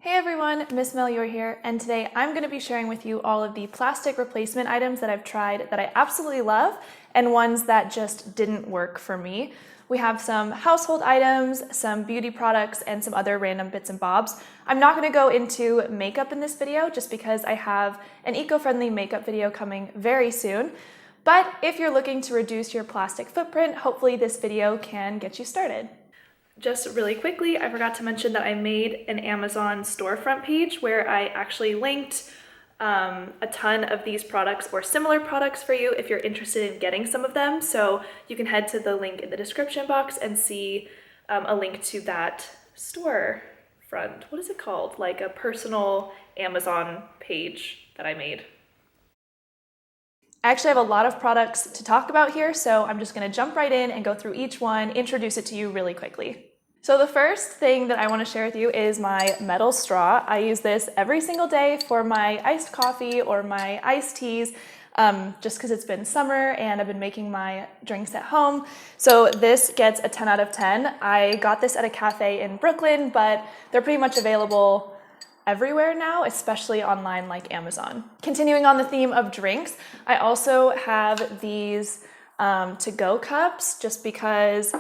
Hey everyone, Miss Melior here, and today I'm going to be sharing with you all of the plastic replacement items that I've tried that I absolutely love and ones that just didn't work for me. We have some household items, some beauty products, and some other random bits and bobs. I'm not going to go into makeup in this video just because I have an eco-friendly makeup video coming very soon. But if you're looking to reduce your plastic footprint, hopefully this video can get you started. Just really quickly, I forgot to mention that I made an Amazon storefront page where I actually linked a ton of these products or similar products for you if you're interested in getting some of them. So you can head to the link in the description box and see a link to that storefront. What is it called? Like a personal Amazon page that I made. I actually have a lot of products to talk about here, so I'm just going to jump right in and go through each one, introduce it to you really quickly. So the first thing that I want to share with you is my metal straw. I use this every single day for my iced coffee or my iced teas, just because it's been summer and I've been making my drinks at home. So this gets a 10 out of 10. I got this at a cafe in Brooklyn, but they're pretty much available everywhere now, especially online like Amazon. Continuing on the theme of drinks, I also have these to-go cups just because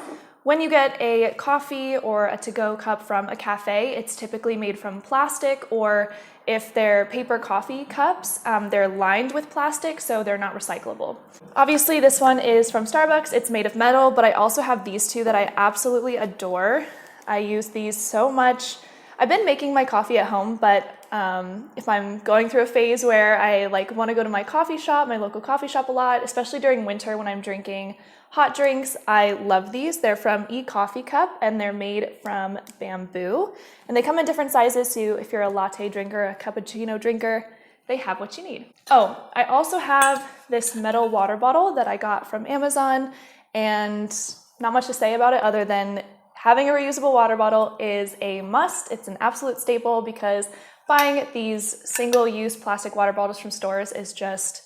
when you get a coffee or a to-go cup from a cafe, it's typically made from plastic, or if they're paper coffee cups, they're lined with plastic, so they're not recyclable. Obviously, this one is from Starbucks. It's made of metal, but I also have these two that I absolutely adore. I use these so much. I've been making my coffee at home, but if I'm going through a phase where I want to go to my coffee shop, my local coffee shop a lot, especially during winter when I'm drinking hot drinks, I love these. They're from eCoffee Cup and they're made from bamboo. And they come in different sizes, so if you're a latte drinker, a cappuccino drinker, they have what you need. Oh, I also have this metal water bottle that I got from Amazon, and not much to say about it other than having a reusable water bottle is a must. It's an absolute staple because buying these single-use plastic water bottles from stores is just,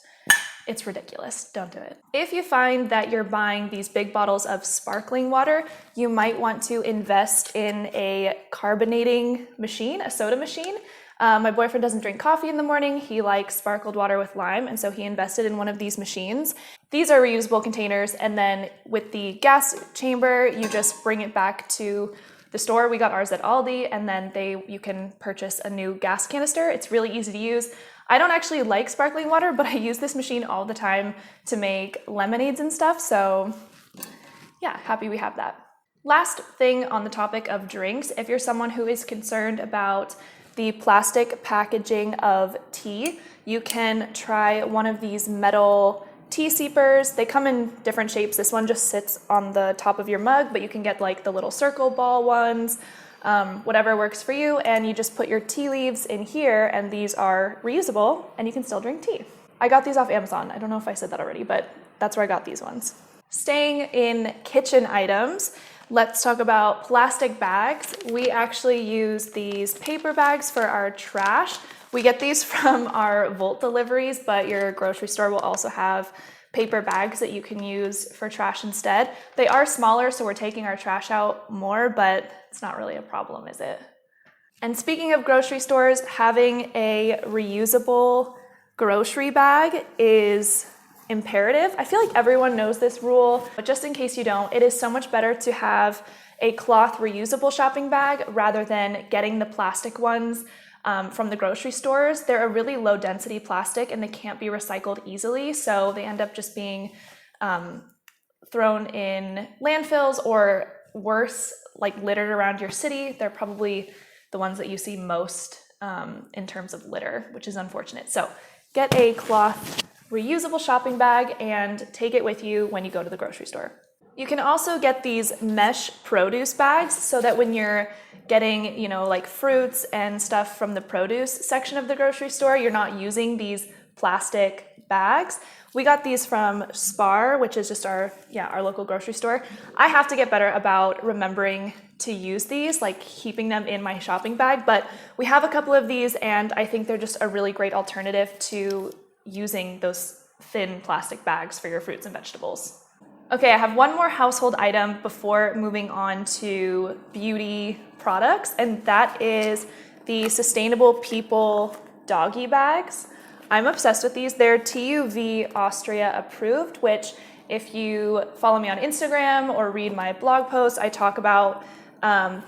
it's ridiculous. Don't do it. If you find that you're buying these big bottles of sparkling water, you might want to invest in a carbonating machine, a soda machine. My boyfriend doesn't drink coffee in the morning. He likes sparkled water with lime, and so he invested in one of these machines. These are reusable containers, and then with the gas chamber, you just bring it back to the store. We got ours at Aldi, and then you can purchase a new gas canister. It's really easy to use. I don't actually like sparkling water, but I use this machine all the time to make lemonades and stuff, so yeah, happy we have that. Last thing on the topic of drinks, if you're someone who is concerned about the plastic packaging of tea, you can try one of these metal tea seepers. They come in different shapes. This one just sits on the top of your mug, but you can get like the little circle ball ones, whatever works for you, and you just put your tea leaves in here, and these are reusable, and you can still drink tea. I got these off Amazon. I don't know if I said that already, but that's where I got these ones. Staying in kitchen items, let's talk about plastic bags. We actually use these paper bags for our trash. We get these from our Volt deliveries, but your grocery store will also have paper bags that you can use for trash instead. They are smaller, so we're taking our trash out more, but it's not really a problem, is it? And speaking of grocery stores, having a reusable grocery bag is imperative. I feel like everyone knows this rule, but just in case you don't, it is so much better to have a cloth reusable shopping bag rather than getting the plastic ones from the grocery stores. They're a really low density plastic and they can't be recycled easily, so they end up just being thrown in landfills or worse, like littered around your city. They're probably the ones that you see most in terms of litter, which is unfortunate. So get a cloth reusable shopping bag and take it with you when you go to the grocery store. You can also get these mesh produce bags so that when you're getting, like fruits and stuff from the produce section of the grocery store, you're not using these plastic bags. We got these from Spar, which is just our local grocery store. I have to get better about remembering to use these, like keeping them in my shopping bag, but we have a couple of these and I think they're just a really great alternative to using those thin plastic bags for your fruits and vegetables. Okay, I have one more household item before moving on to beauty products, and that is the Sustainable People doggy bags. I'm obsessed with these. They're TUV Austria approved, which if you follow me on Instagram or read my blog posts, I talk about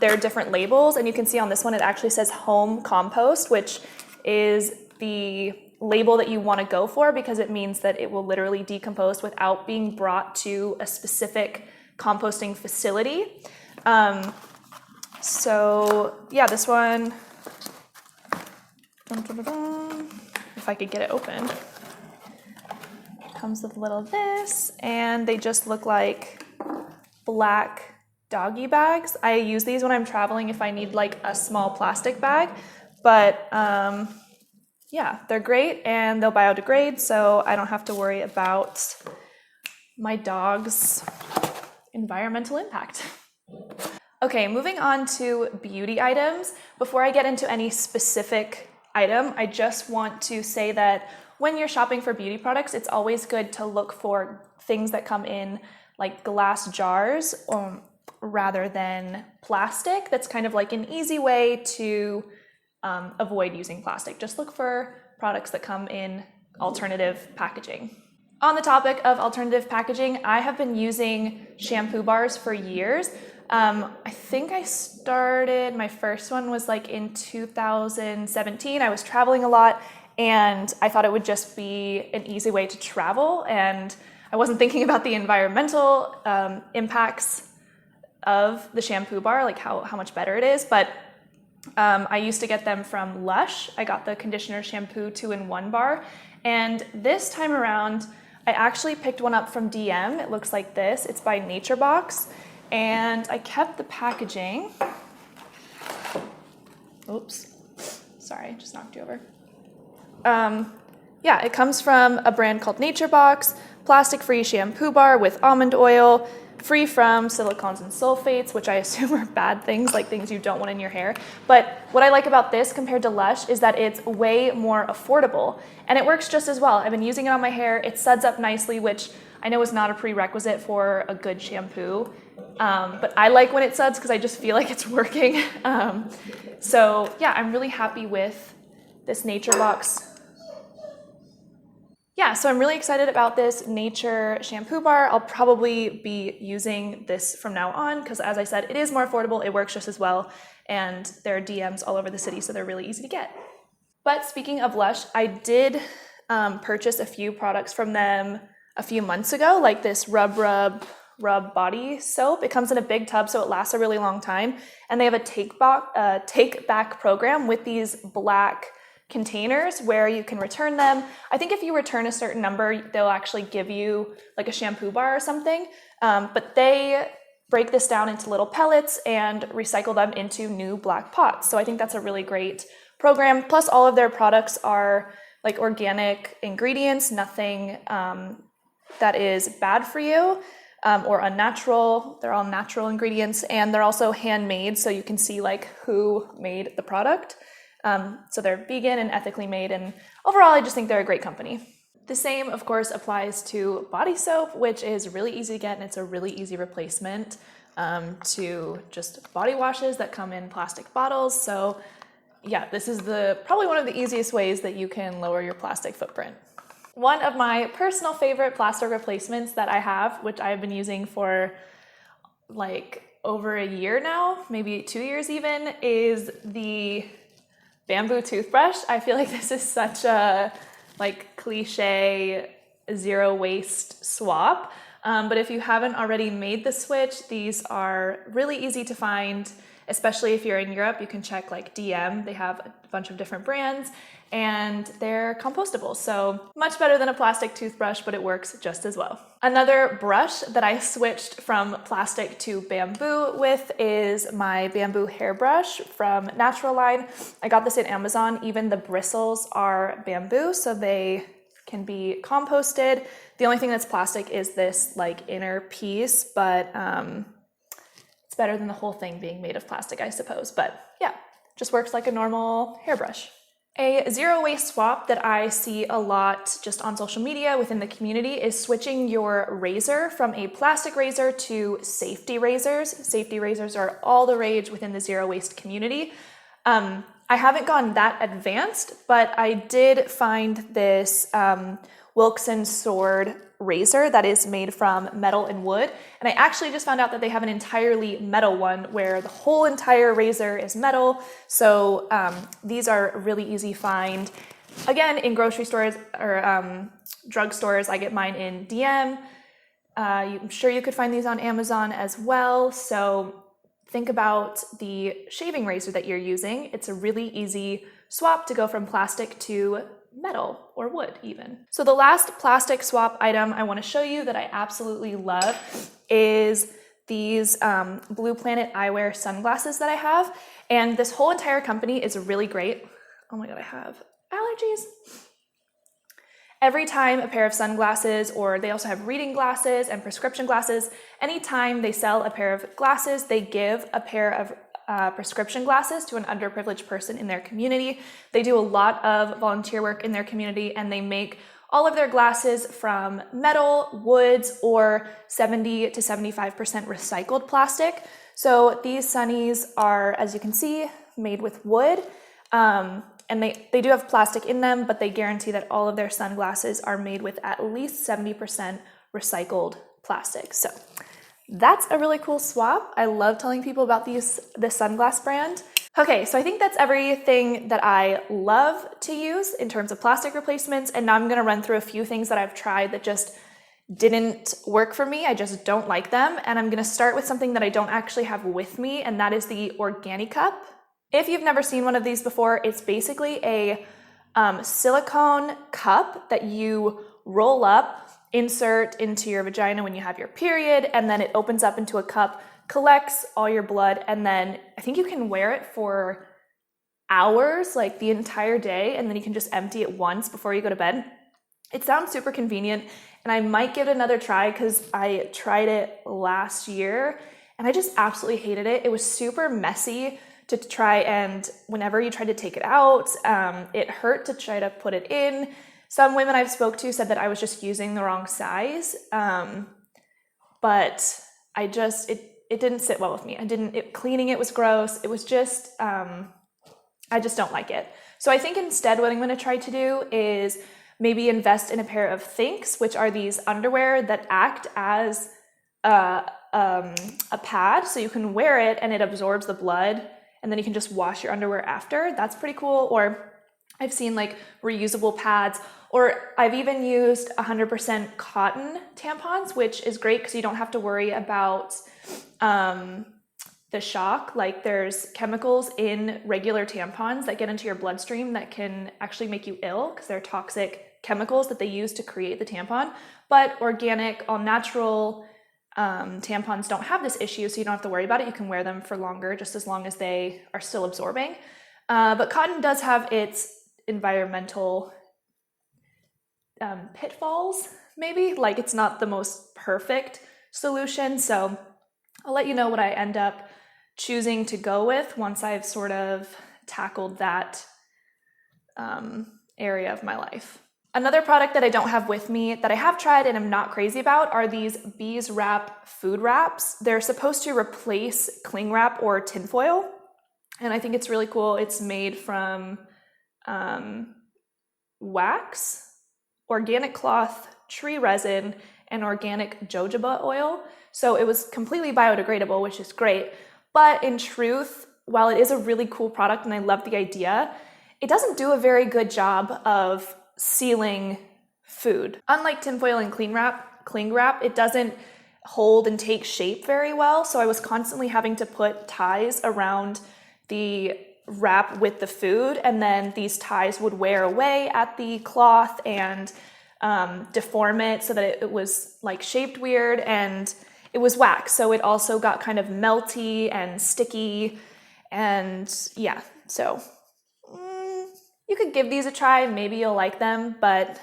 their different labels. And you can see on this one, it actually says home compost, which is the label that you want to go for because it means that it will literally decompose without being brought to a specific composting facility. So yeah, this one, if I could get it open, comes with a little of this, and they just look like black doggy bags. I use these when I'm traveling if I need like a small plastic bag, but yeah, they're great and they'll biodegrade, so I don't have to worry about my dog's environmental impact. Okay, moving on to beauty items. Before I get into any specific item, I just want to say that when you're shopping for beauty products, it's always good to look for things that come in like glass jars rather than plastic. That's kind of like an easy way to avoid using plastic. Just look for products that come in alternative packaging. On the topic of alternative packaging, I have been using shampoo bars for years. I think I started, my first one was like in 2017. I was traveling a lot and I thought it would just be an easy way to travel, and I wasn't thinking about the environmental impacts of the shampoo bar, like how much better it is, but I used to get them from Lush. I got the conditioner shampoo 2-in-1 bar, and this time around I actually picked one up from DM. It looks like this. It's by NatureBox, and I kept the packaging. Oops, sorry, just knocked you over. Yeah, it comes from a brand called NatureBox, plastic-free shampoo bar with almond oil, free from silicones and sulfates, which I assume are bad things, like things you don't want in your hair. But what I like about this compared to Lush is that it's way more affordable, and it works just as well. I've been using it on my hair. It suds up nicely, which I know is not a prerequisite for a good shampoo. But I like when it suds because I just feel like it's working. So yeah, I'm really happy with this NatureBox. Yeah, so I'm really excited about this Nature shampoo bar. I'll probably be using this from now on because, as I said, it is more affordable, it works just as well, and there are DMs all over the city, so they're really easy to get. But speaking of Lush, I did purchase a few products from them a few months ago, like this Rub body soap. It comes in a big tub, so it lasts a really long time, and they have a take back program with these black containers where you can return them. I think if you return a certain number, they'll actually give you like a shampoo bar or something, but they break this down into little pellets and recycle them into new black pots. So I think that's a really great program. Plus all of their products are like organic ingredients, nothing that is bad for you or unnatural. They're all natural ingredients, and they're also handmade, so you can see like who made the product. So they're vegan and ethically made, and overall I just think they're a great company. The same, of course, applies to body soap, which is really easy to get, and it's a really easy replacement to just body washes that come in plastic bottles. So yeah, this is probably one of the easiest ways that you can lower your plastic footprint. One of my personal favorite plastic replacements that I have, which I've been using for like over a year now, maybe 2 years even, is the bamboo toothbrush. I feel like this is such a like cliche zero waste swap. But if you haven't already made the switch, these are really easy to find, especially if you're in Europe. You can check like DM. They have a bunch of different brands, and they're compostable. So much better than a plastic toothbrush, but it works just as well. Another brush that I switched from plastic to bamboo with is my bamboo hairbrush from Natural Line. I got this at Amazon. Even the bristles are bamboo, so they can be composted. The only thing that's plastic is this like inner piece, but it's better than the whole thing being made of plastic, I suppose. But yeah, just works like a normal hairbrush. A zero waste swap that I see a lot just on social media within the community is switching your razor from a plastic razor to safety razors. Safety razors are all the rage within the zero waste community. I I haven't gone that advanced, but I did find this Wilkson Sword razor that is made from metal and wood. And I actually just found out that they have an entirely metal one where the whole entire razor is metal. So these are a really easy find. Again, in grocery stores or drugstores, I get mine in DM. I'm sure you could find these on Amazon as well. So think about the shaving razor that you're using. It's a really easy swap to go from plastic to metal or wood even. So the last plastic swap item I want to show you that I absolutely love is these Blue Planet eyewear sunglasses that I have. And this whole entire company is really great. Oh my God, I have allergies. Every time a pair of sunglasses, or they also have reading glasses and prescription glasses, anytime they sell a pair of glasses, they give a pair of prescription glasses to an underprivileged person in their community. They do a lot of volunteer work in their community, and they make all of their glasses from metal, woods, or 70 to 75% recycled plastic. So these sunnies are, as you can see, made with wood. And they do have plastic in them, but they guarantee that all of their sunglasses are made with at least 70% recycled plastic. So that's a really cool swap. I love telling people about this sunglass brand. Okay, so I think that's everything that I love to use in terms of plastic replacements. And now I'm gonna run through a few things that I've tried that just didn't work for me. I just don't like them. And I'm gonna start with something that I don't actually have with me, and that is the Organicup. If you've never seen one of these before, it's basically a silicone cup that you roll up, insert into your vagina when you have your period, and then it opens up into a cup, collects all your blood, and then I think you can wear it for hours, like the entire day, and then you can just empty it once before you go to bed. It sounds super convenient, and I might give it another try because I tried it last year, and I just absolutely hated it. It was super messy to try, and whenever you tried to take it out, it hurt to try to put it in. Some women I've spoke to said that I was just using the wrong size, but it didn't sit well with me. Cleaning it was gross. It was just, I just don't like it. So I think instead what I'm gonna try to do is maybe invest in a pair of Thinx, which are these underwear that act as a pad, so you can wear it and it absorbs the blood, and then you can just wash your underwear after. That's pretty cool. Or I've seen like reusable pads, or I've even used 100% cotton tampons, which is great because you don't have to worry about the shock. Like there's chemicals in regular tampons that get into your bloodstream that can actually make you ill because they're toxic chemicals that they use to create the tampon. But organic, all natural tampons don't have this issue, so you don't have to worry about it. You can wear them for longer, just as long as they are still absorbing. But cotton does have its environmental pitfalls, maybe. Like it's not the most perfect solution, so I'll let you know what I end up choosing to go with once I've sort of tackled that area of my life. Another product that I don't have with me that I have tried and I'm not crazy about are these Bees Wrap food wraps. They're supposed to replace cling wrap or tinfoil, and I think it's really cool. It's made from wax, organic cloth, tree resin, and organic jojoba oil. So it was completely biodegradable, which is great. But in truth, while it is a really cool product and I love the idea, it doesn't do a very good job of sealing food. Unlike tinfoil and cling wrap, it doesn't hold and take shape very well. So I was constantly having to put ties around the wrap with the food, and then these ties would wear away at the cloth and deform it so that it was like shaped weird, and it was wax. So it also got kind of melty and sticky, and yeah, so you could give these a try, maybe you'll like them, but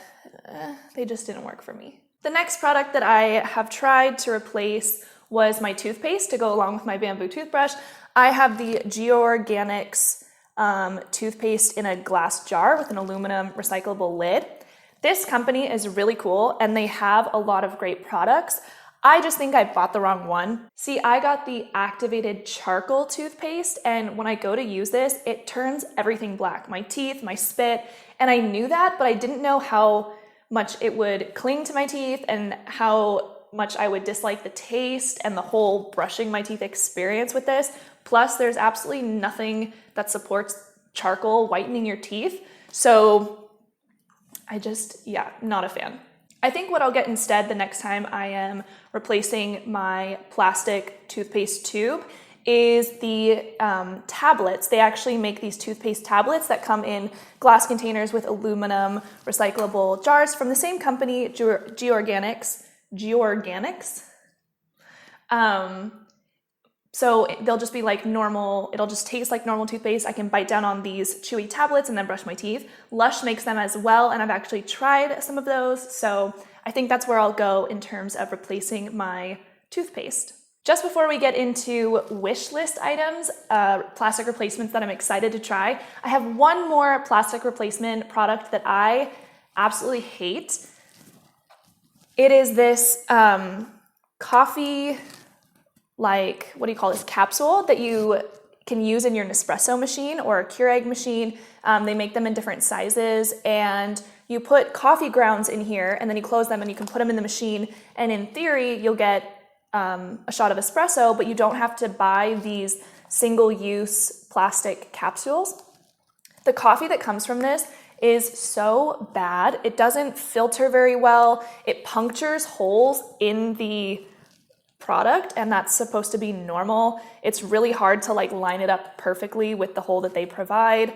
they just didn't work for me. The next product that I have tried to replace was my toothpaste to go along with my bamboo toothbrush. I have the GeoOrganics toothpaste in a glass jar with an aluminum recyclable lid. This company is really cool and they have a lot of great products. I just think I bought the wrong one. See, I got the activated charcoal toothpaste, and when I go to use this, it turns everything black. My teeth, my spit, and I knew that, but I didn't know how much it would cling to my teeth and how much I would dislike the taste and the whole brushing my teeth experience with this. Plus, there's absolutely nothing that supports charcoal whitening your teeth. So not a fan. I think what I'll get instead the next time I am replacing my plastic toothpaste tube is the tablets. They actually make these toothpaste tablets that come in glass containers with aluminum recyclable jars from the same company, Georganics. So they'll just be like normal, it'll just taste like normal toothpaste. I can bite down on these chewy tablets and then brush my teeth. Lush makes them as well, and I've actually tried some of those. So I think that's where I'll go in terms of replacing my toothpaste. Just before we get into wish list items, plastic replacements that I'm excited to try, I have one more plastic replacement product that I absolutely hate. It is this coffee, capsule that you can use in your Nespresso machine or a Keurig machine. They make them in different sizes, and you put coffee grounds in here, and then you close them and you can put them in the machine, and in theory you'll get a shot of espresso, but you don't have to buy these single-use plastic capsules. The coffee that comes from this is so bad. It doesn't filter very well. It punctures holes in the product, and that's supposed to be normal. It's really hard to line it up perfectly with the hole that they provide.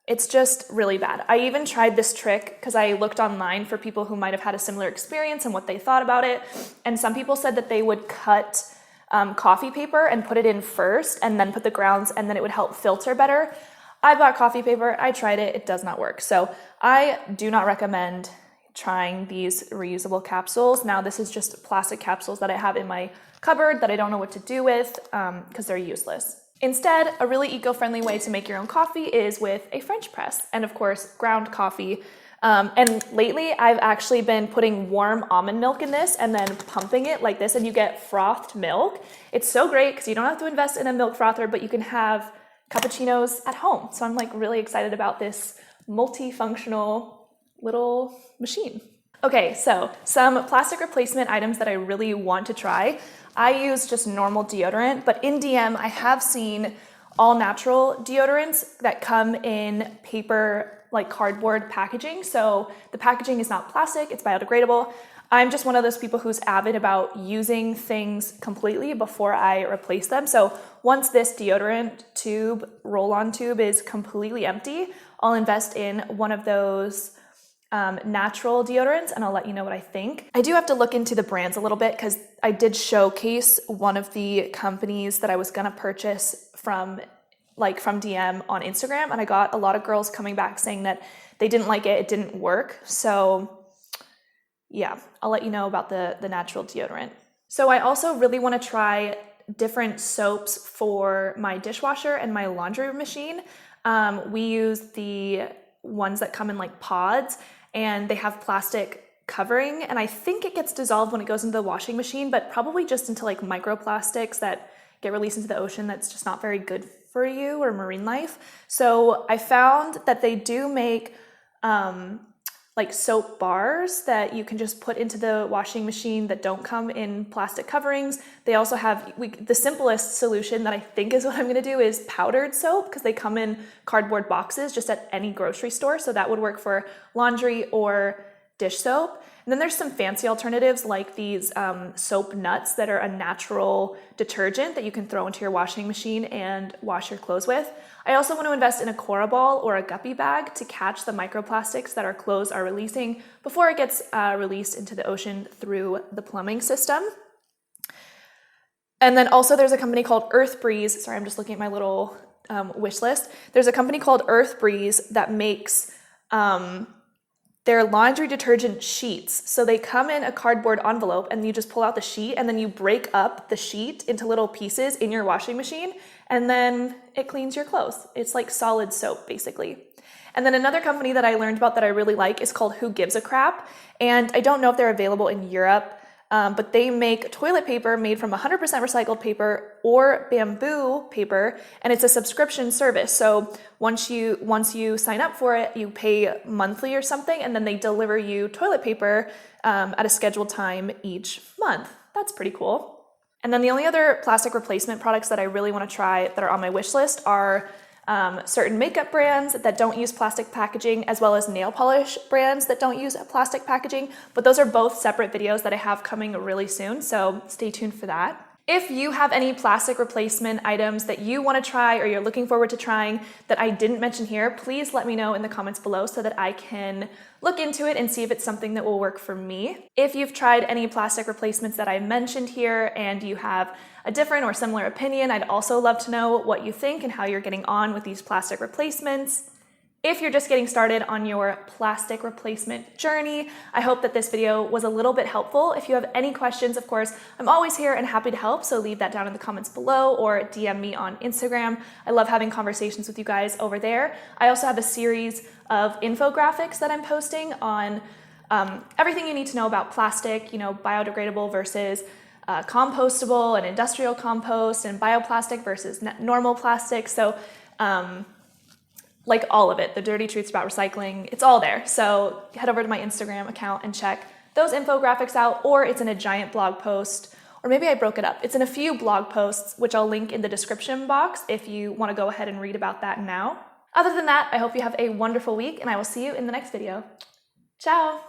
It's just really bad. I even tried this trick because I looked online for people who might have had a similar experience and what they thought about it. And some people said that they would cut coffee paper and put it in first and then put the grounds, and then it would help filter better. I bought coffee paper, I tried it, it does not work. So I do not recommend trying these reusable capsules. Now this is just plastic capsules that I have in my cupboard that I don't know what to do with because they're useless. Instead, a really eco-friendly way to make your own coffee is with a French press and of course ground coffee. And lately I've actually been putting warm almond milk in this and then pumping it like this, and you get frothed milk. It's so great because you don't have to invest in a milk frother, but you can have cappuccinos at home. So I'm really excited about this multifunctional little machine. Okay, so some plastic replacement items that I really want to try. I use just normal deodorant, but in DM I have seen all natural deodorants that come in paper, cardboard packaging. So the packaging is not plastic, it's biodegradable. I'm just one of those people who's avid about using things completely before I replace them. So once this deodorant tube, roll-on tube, is completely empty, I'll invest in one of those natural deodorants, and I'll let you know what I think. I do have to look into the brands a little bit because I did showcase one of the companies that I was gonna purchase from DM on Instagram, and I got a lot of girls coming back saying that they didn't like it, it didn't work. So yeah, I'll let you know about the natural deodorant. So I also really want to try different soaps for my dishwasher and my laundry machine. We use the ones that come in pods, and they have plastic covering, and I think it gets dissolved when it goes into the washing machine, but probably just into microplastics that get released into the ocean that's just not very good for you or marine life. So I found that they do make soap bars that you can just put into the washing machine that don't come in plastic coverings. They also have, the simplest solution that I think is what I'm gonna do is powdered soap, because they come in cardboard boxes just at any grocery store. So that would work for laundry or dish soap. And then there's some fancy alternatives like these soap nuts that are a natural detergent that you can throw into your washing machine and wash your clothes with. I also want to invest in a Cora ball or a guppy bag to catch the microplastics that our clothes are releasing before it gets released into the ocean through the plumbing system. And then also there's a company called Earth Breeze. Sorry, I'm just looking at my little wish list. There's a company called Earth Breeze that makes their laundry detergent sheets. So they come in a cardboard envelope, and you just pull out the sheet, and then you break up the sheet into little pieces in your washing machine, and then it cleans your clothes. It's like solid soap, basically. And then another company that I learned about that I really like is called Who Gives a Crap, and I don't know if they're available in Europe. but they make toilet paper made from 100% recycled paper or bamboo paper, and it's a subscription service. So once you sign up for it, you pay monthly or something, and then they deliver you toilet paper at a scheduled time each month. That's pretty cool. And then the only other plastic replacement products that I really want to try that are on my wish list are certain makeup brands that don't use plastic packaging, as well as nail polish brands that don't use plastic packaging. But those are both separate videos that I have coming really soon, so stay tuned for that. If you have any plastic replacement items that you want to try or you're looking forward to trying that I didn't mention here, please let me know in the comments below so that I can look into it and see if it's something that will work for me. If you've tried any plastic replacements that I mentioned here and you have a different or similar opinion, I'd also love to know what you think and how you're getting on with these plastic replacements. If you're just getting started on your plastic replacement journey, I hope that this video was a little bit helpful. If you have any questions, of course, I'm always here and happy to help, so leave that down in the comments below or DM me on Instagram. I love having conversations with you guys over there. I also have a series of infographics that I'm posting on everything you need to know about plastic, biodegradable versus compostable and industrial compost, and bioplastic versus normal plastic. So like all of it, the dirty truths about recycling, it's all there. So head over to my Instagram account and check those infographics out, or it's in a giant blog post, or maybe I broke it up. It's in a few blog posts, which I'll link in the description box if you want to go ahead and read about that now. Other than that, I hope you have a wonderful week, and I will see you in the next video. Ciao!